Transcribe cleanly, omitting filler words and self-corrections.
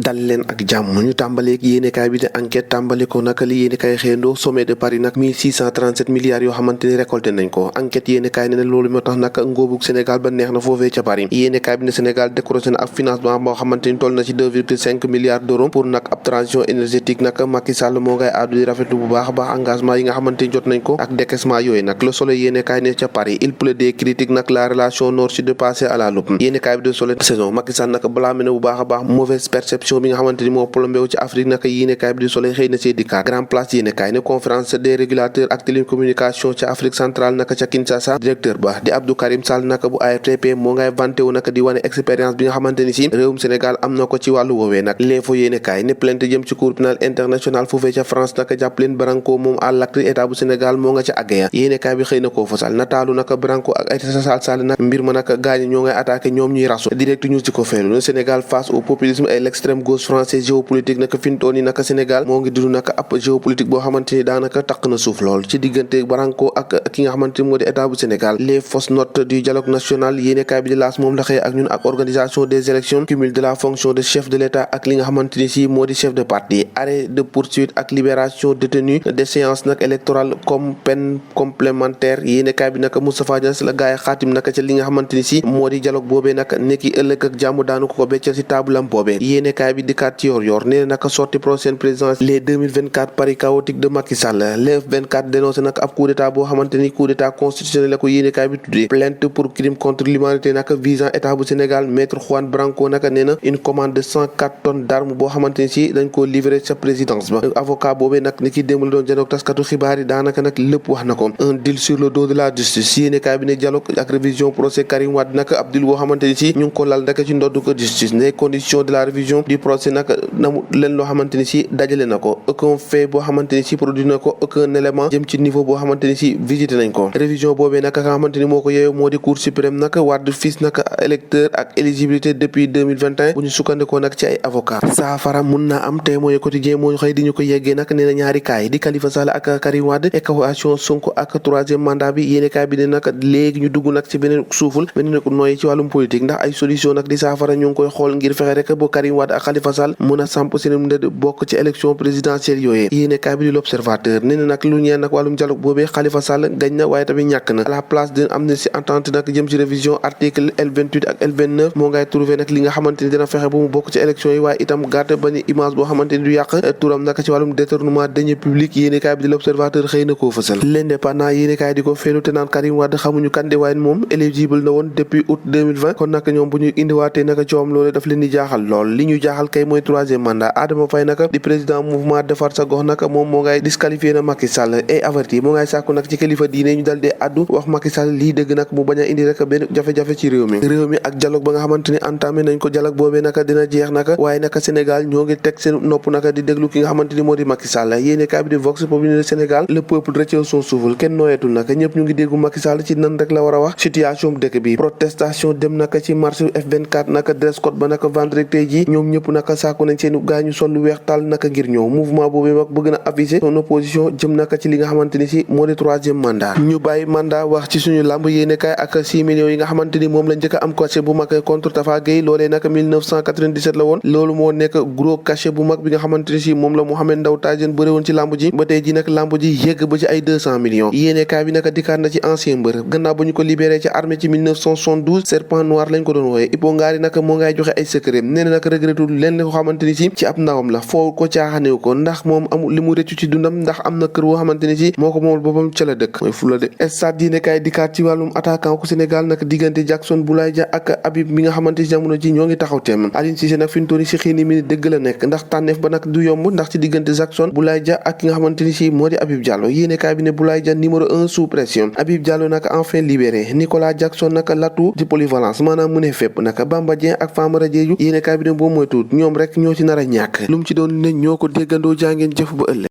dal leen ak jàmm ñu tàmbaleeg yéenekaay bi di enquête tàmbale ko nag li yéenekaay xëyandoo sommet de Paris nag 1637 milliards yoo xamante ni récolté nañ ko enquête yéenekaay ne loolu moo tax nag ngóobug Sénégal ba neex na foofee ca Paris yéenekaay bi ne Sénégal décroché na ab financement boo xamante ni toll na ci 2,5 milliards d'euros pour nag ab transition énergétique nag Macky Sall moo ngay àddu di rafetlu bu baax a baax engagement yi nga xamante ni jot nañ ko ak décaissement yooyu nag Le Soleil yéenekaay ne ca Paris il pleut des critiques nag la relation nord-sud passée à la loupe yéenekaay bi de Soleil saison Macky Sall nag blâmé na bu baax a baax mauvaise perception bi nga xamante ni moo plombé wu ci Afrique naka yéenekaay bi di Soleil xëy na see dikkaat Grand Place yéenekaay ne conférence des régulateurs ak télécommunication ca Afrique centrale naka ca Kinshasa directeur ba di Abdou Karim Sall naka bu ARTP moo ngay vanté wu naka di wane expérience bi nga xamante ni si réewum Sénégal am na ko ci wàllu woowee nag L'Info yéenekaay ne plainte jëm ci cour pénal international foofee ca France naka jàpp leen Branco moom à l'acte état bu Sénégal moo nga ca àggeya yéenekaay bi xëy na koo fasal nataalu naka Branco ak Aïssata Sall nag mbir ma naka gaañu ñoo ngay attaqué ñoom ñuy rasu direct news ci ko feelu le Sénégal face au populisme et l'extrême gauche français géopolitique naka fintoon yi naka Sénégal moo ngi dund naka ab géopolitique boo xamante ni daanaka taq na suuf lool ci diggante Branco ak ki nga xamante ni moo di état bu Sénégal les fausses notes du dialogue national yéenekaay bi di laas moom la xëy ak ñun ak organisation des élections cumul de la fonction de chef de l'État ak li nga xamante ni si moo di chef de parti arrêt de poursuite ak libération détenu d'échéance nag électorale comme peine complémentaire yéenekaay bi naka Moustapha Niasse la gaay xaatim naka ca li nga xamante ni si moo di dialogue boobee nag nekki ëllëg ak jàmm daanu ko beccal ci taabulam boobee yéenekaay bi dikkaat ci yor nee na naka sorti prochaine présidence les 2024 Paris chaotique de Macky Sall le F24 dénoncé nag ab coup d'état boo xamante ni coup d'état constitutionnel la ko yéenekaay bi tuddee plainte pour crime contre l'humanité naka visant état bu Sénégal maître Juan Branco naka nee na une commande de 104 tonnes d'armes boo xamante ni si dañ koo livré sa présidence ba avocat boobee nag ni ki démb la doon janoog taskatu xibaar yi daanaka nag lépp wax na ko un deal sur le dos de la justice yéenekaay bi ne dialogue ak révision procès Karim Wade nag ab deal boo xamante ni si ñu ngi ko lal ndaka ci ndoddu ko justice les conditions de la révision du procès nag namu leen loo xamante ni si dajale na ko aucun fait boo xamante ni si produit na ko aucun élément jëm ci niveau boo xamante ni si visité nañ ko révision boobee nag nga xamante ni moo ko yeeyoo moo di cour suprême nag Wade fils nag électeur ak éligibilité depuis 2021 bu ñu sukkandikoo nag ci ay avocat saafara mun naa am Témoin quotidien moo xëy di ñu ko yeggee nag nee na ñaari kaay di Khalifa Sall ak Karim Wade équation Sonko ak troisième mandat bi yéenekaay bi ne nag léegi ñu dugg nag ci beneen suuful beneen nooy ci wàllum politique ndax ay solution nag di saafara ñu ngi koy xool ngir fexe rek ba Karim Wade ak Khalifa Sall mën a samp seen ndëd bokk ci élection présidentielle yooyee yéenekaay bi di l'Observateur nee na nag lu ñeel nag wàllum dialogue boobee Khalifa Sall gañ na waaye tamit ñàkk na à la place de amnistie entente nag jëm ci révision article L28 ak L29 moo ngay trouvé nag li nga xamante ni dina fexe ba mu bokk ci élection yi waaye itam gàtte ba ni image boo xamante ni du yàq turam nag ci wàllum détournement deniers publics yéenekaay bi di l'Observateur xëy na koo fësal l'Indépendant yéenekaay di ko feelu te naan Karim Wade xamuñu kan de waaye moom éligible na woon depuis août 2020 kon nag ñoom bu ñu indiwaatee naka coom loolu daf leen di jaaxal lool li ñu jaaxal kay mooy troisième mandat Adama Faye naka di président mouvement defar sa gox naka moom moo ngay disqualifié na Macky Sall et averti moo ngay sàkku nag ci kilifa diine ñu dal dee addu wax Macky Sall lii dëgg nag mu bañ a indi rek benn jafe-jafe ci réew mi ak dialogue ba nga xamante ni entamé nañ ko dialogue boobee naka dina jeex naka waaye naka Sénégal ñoo ngi teg seen nopp naka di déglu ki nga xamante ni moo di Macky Sall yéenekaay bi di Vox Populi Sénégal le peuple retient son souffle kenn nooyeetul naka ñëpp ñu ngi déggu Macky Sall ci nan rek la war a wax situation dëkk bi protestation dem naka ci marche F24 naka dress code ba naka vendredi tey ji ñoom ñëpp naka sàkku nañ seen gaañu sol lu weex taal naka ngir ñëw mouvement boobu mag bëgg na afficher son opposition jëm naka ci li nga xamante ni si moo di troisième mandat ñu bàyyi mandat wax ci suñu lamb yéenekaay ak 6 millions yi nga xamante ni moom la njëkk a am cachet bu mag contre Tafa Gueye loolee naka 1997 la woon loolu moo nekk gros cachet bu mag bi nga xamante ni si moom la Mohamed Ndao Tyson bëre woon ci lamb ji ba tey ji nag lamb ji yegg ba ci ay 200 millions yéenekaay bi naka dikkaat na ci ancien mbër gannaaw ba ñu ko libéré ci armée ci 1972 serpent noir lañ ko doon wooye Ipo Ngari naka moo ngay joxe ay secret nee na nag regrettul leen ko xamante ni si ci ab ndawam la foo ko caaxanew ko ndax moom amul li mu rëccu ci dundam ndax am na kër woo xamante ni si moo ko moomal boppam ca la dëkk mooy fula de stade yéenekaay dikkaat ci wàllum attaquant ku Sénégal nag diggante Jackson Boulaye Dia ak Habib mi nga xamante ni jamono ji ñoo ngi taxaw teem Aliou Cissé nag fi mu toll nii si xiini mi dëgg la nekk ndax tànneef ba nag du yomb ndax ci diggante Jackson Boulaye Dia ak ki nga xamante ni si moo di Habib Diallo yéenekaay bi ne Boulaye Dia numéro 1 sous pression Habib Diallo nag enfin libéré Nicolas Jackson nag l'atout de polyvalence maanaam mu ne fépp nag Bamba Dieng ak Famara Diédhiou yéenekaay bi ne boo moytuwul ñoom rek ñoo ci nar a ñàkk lu mu ci doon ne ñoo ko déggandoo jàngeen jëf ba ëllëg